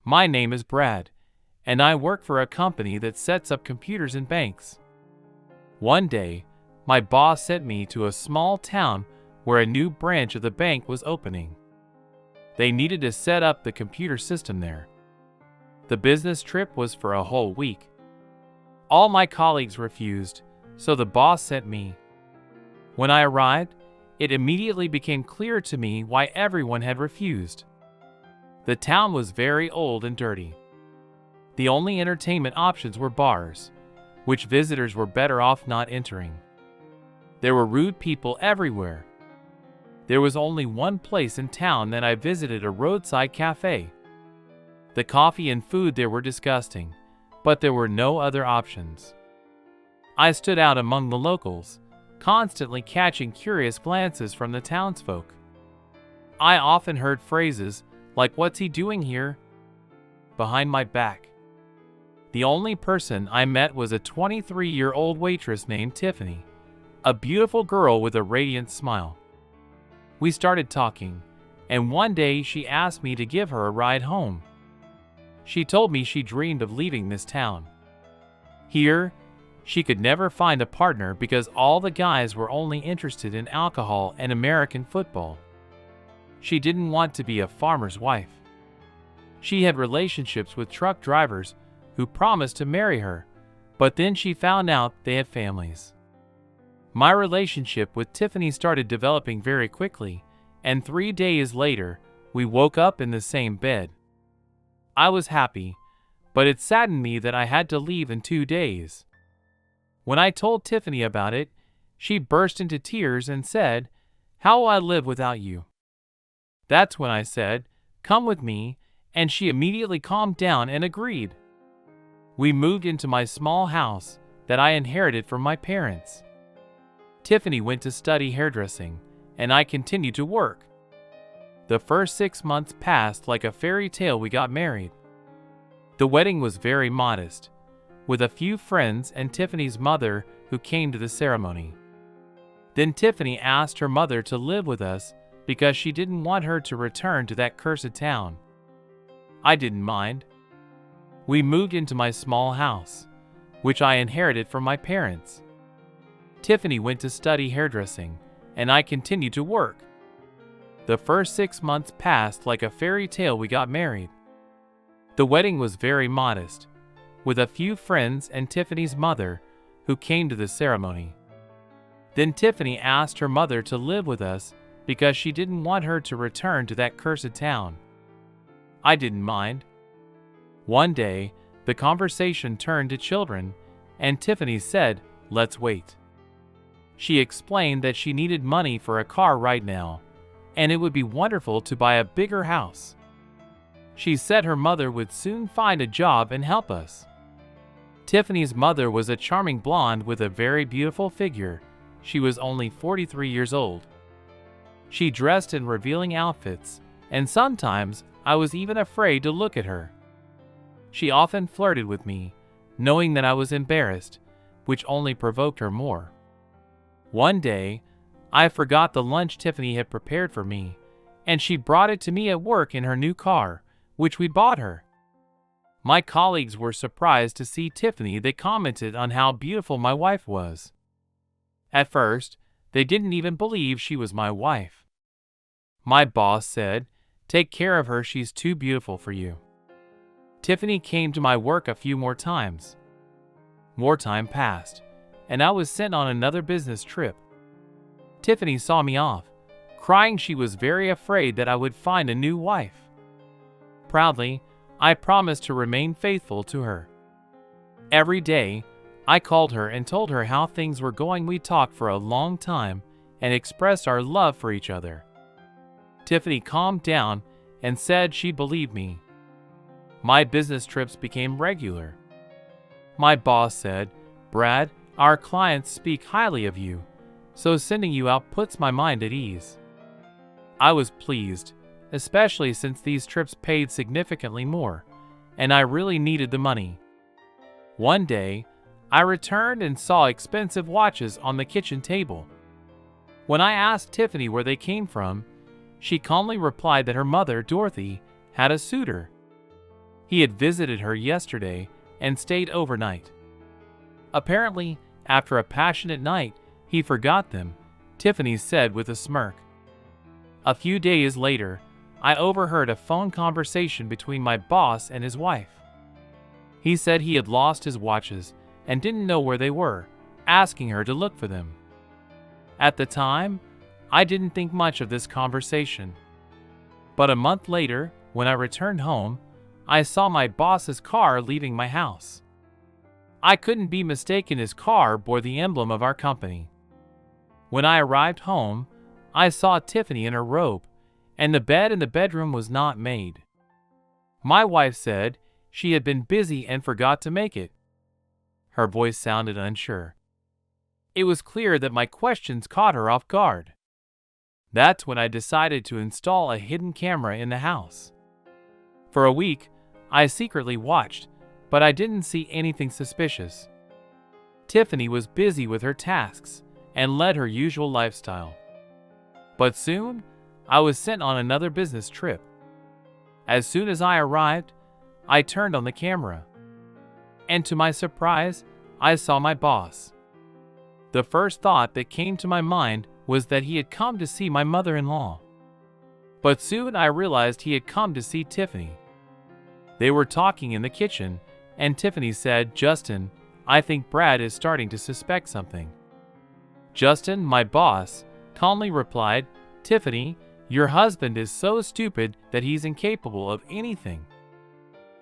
My name is Brad, and I work for a company that sets up computers in banks. One day, my boss sent me to a small town where a new branch of the bank was opening. They needed to set up the computer system there. The business trip was for a whole week. All my colleagues refused, so the boss sent me. When I arrived, it immediately became clear to me why everyone had refused. The town was very old and dirty. The only entertainment options were bars, which visitors were better off not entering. There were rude people everywhere. There was only one place in town that I visited, a roadside cafe. The coffee and food there were disgusting, but there were no other options. I stood out among the locals, constantly catching curious glances from the townsfolk. I often heard phrases like, "What's he doing here?" behind my back. The only person I met was a 23-year-old waitress named Tiffany, a beautiful girl with a radiant smile. We started talking, and one day she asked me to give her a ride home. She told me she dreamed of leaving this town. Here, she could never find a partner because all the guys were only interested in alcohol and American football. She didn't want to be a farmer's wife. She had relationships with truck drivers who promised to marry her, but then she found out they had families. My relationship with Tiffany started developing very quickly, and 3 days later, we woke up in the same bed. I was happy, but it saddened me that I had to leave in 2 days. When I told Tiffany about it, she burst into tears and said, "How will I live without you?" That's when I said, "Come with me," and she immediately calmed down and agreed. We moved into my small house that I inherited from my parents. Tiffany went to study hairdressing, and I continued to work. The first 6 months passed like a fairy tale. We got married. The wedding was very modest, with a few friends and Tiffany's mother who came to the ceremony. Then Tiffany asked her mother to live with us because she didn't want her to return to that cursed town. I didn't mind. We moved into my small house, which I inherited from my parents. Tiffany went to study hairdressing, and I continued to work. The first 6 months passed like a fairy tale. We got married. The wedding was very modest, with a few friends and Tiffany's mother who came to the ceremony. Then Tiffany asked her mother to live with us because she didn't want her to return to that cursed town. I didn't mind. One day, the conversation turned to children, and Tiffany said, "Let's wait." She explained that she needed money for a car right now, and it would be wonderful to buy a bigger house. She said her mother would soon find a job and help us. Tiffany's mother was a charming blonde with a very beautiful figure. She was only 43 years old. She dressed in revealing outfits, and sometimes I was even afraid to look at her. She often flirted with me, knowing that I was embarrassed, which only provoked her more. One day, I forgot the lunch Tiffany had prepared for me, and she brought it to me at work in her new car, which we bought her. My colleagues were surprised to see Tiffany. They commented on how beautiful my wife was. At first, they didn't even believe she was my wife. My boss said, "Take care of her, she's too beautiful for you." Tiffany came to my work a few more times. More time passed, and I was sent on another business trip. Tiffany saw me off, crying she was very afraid that I would find a new wife. Proudly, I promised to remain faithful to her. Every day, I called her and told her how things were going. We talked for a long time and expressed our love for each other. Tiffany calmed down and said she believed me. My business trips became regular. My boss said, "Brad, our clients speak highly of you, so sending you out puts my mind at ease." I was pleased, especially since these trips paid significantly more, and I really needed the money. One day, I returned and saw expensive watches on the kitchen table. When I asked Tiffany where they came from, she calmly replied that her mother, Dorothy, had a suitor. He had visited her yesterday and stayed overnight. Apparently, after a passionate night, he forgot them, Tiffany said with a smirk. A few days later, I overheard a phone conversation between my boss and his wife. He said he had lost his watches and didn't know where they were, asking her to look for them. At the time, I didn't think much of this conversation. But a month later, when I returned home, I saw my boss's car leaving my house. I couldn't be mistaken. His car bore the emblem of our company. When I arrived home, I saw Tiffany in her robe, and the bed in the bedroom was not made. My wife said she had been busy and forgot to make it. Her voice sounded unsure. It was clear that my questions caught her off guard. That's when I decided to install a hidden camera in the house. For a week, I secretly watched, but I didn't see anything suspicious. Tiffany was busy with her tasks and led her usual lifestyle. But soon, I was sent on another business trip. As soon as I arrived, I turned on the camera. And to my surprise, I saw my boss. The first thought that came to my mind was that he had come to see my mother-in-law. But soon I realized he had come to see Tiffany. They were talking in the kitchen, and Tiffany said, "Justin, I think Brad is starting to suspect something." Justin, my boss, calmly replied, "Tiffany, your husband is so stupid that he's incapable of anything.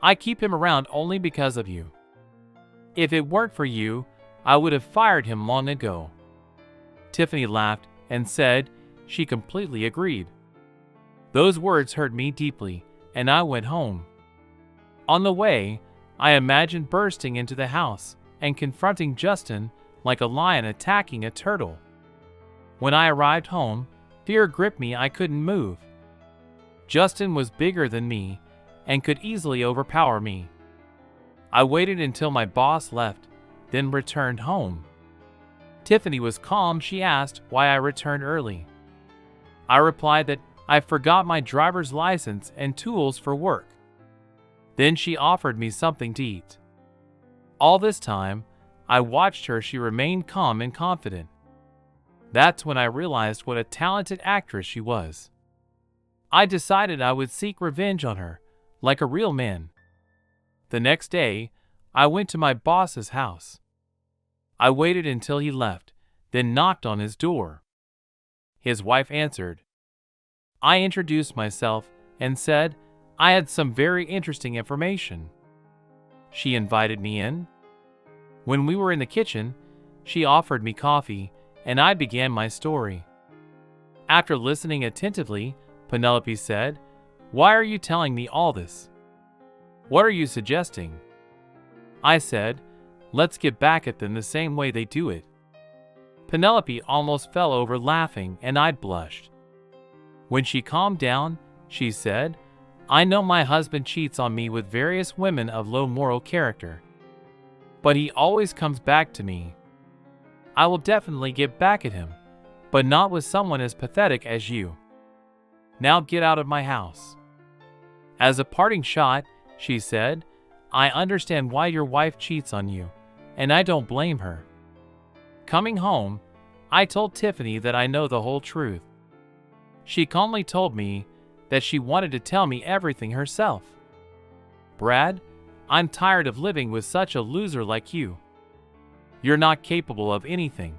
I keep him around only because of you. If it weren't for you, I would have fired him long ago." Tiffany laughed and said she completely agreed. Those words hurt me deeply, and I went home. On the way, I imagined bursting into the house and confronting Justin like a lion attacking a turtle. When I arrived home, fear gripped me. I couldn't move. Justin was bigger than me and could easily overpower me. I waited until my boss left, then returned home. Tiffany was calm. She asked why I returned early. I replied that I forgot my driver's license and tools for work. Then she offered me something to eat. All this time, I watched her. She remained calm and confident. That's when I realized what a talented actress she was. I decided I would seek revenge on her, like a real man. The next day, I went to my boss's house. I waited until he left, then knocked on his door. His wife answered. I introduced myself and said I had some very interesting information. She invited me in. When we were in the kitchen, she offered me coffee, and I began my story. After listening attentively, Penelope said, "Why are you telling me all this? What are you suggesting?" I said, "Let's get back at them the same way they do it." Penelope almost fell over laughing, and I blushed. When she calmed down, she said, "I know my husband cheats on me with various women of low moral character. But he always comes back to me. I will definitely get back at him, but not with someone as pathetic as you. Now get out of my house." As a parting shot, she said, "I understand why your wife cheats on you, and I don't blame her." Coming home, I told Tiffany that I know the whole truth. She calmly told me that she wanted to tell me everything herself. "Brad, I'm tired of living with such a loser like you. You're not capable of anything.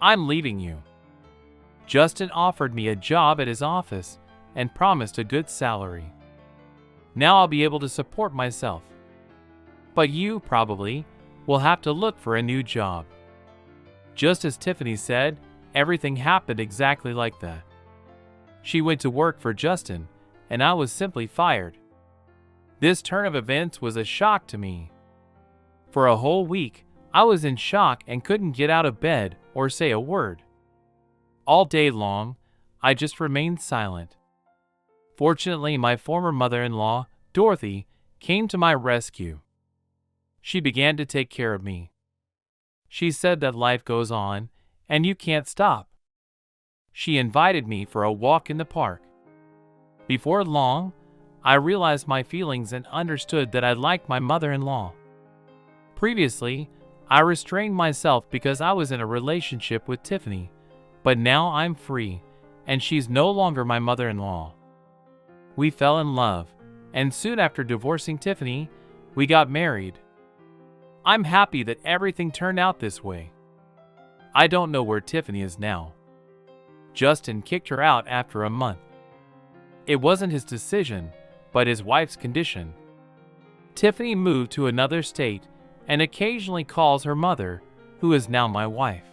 I'm leaving you." Justin offered me a job at his office and promised a good salary. Now I'll be able to support myself. But you, probably, will have to look for a new job. Just as Tiffany said, everything happened exactly like that. She went to work for Justin, and I was simply fired. This turn of events was a shock to me. For a whole week, I was in shock and couldn't get out of bed or say a word. All day long, I just remained silent. Fortunately, my former mother-in-law, Dorothy, came to my rescue. She began to take care of me. She said that life goes on, and you can't stop. She invited me for a walk in the park. Before long, I realized my feelings and understood that I liked my mother-in-law. Previously, I restrained myself because I was in a relationship with Tiffany, but now I'm free, and she's no longer my mother-in-law. We fell in love, and soon after divorcing Tiffany, we got married. I'm happy that everything turned out this way. I don't know where Tiffany is now. Justin kicked her out after a month. It wasn't his decision, but his wife's condition. Tiffany moved to another state and occasionally calls her mother, who is now my wife.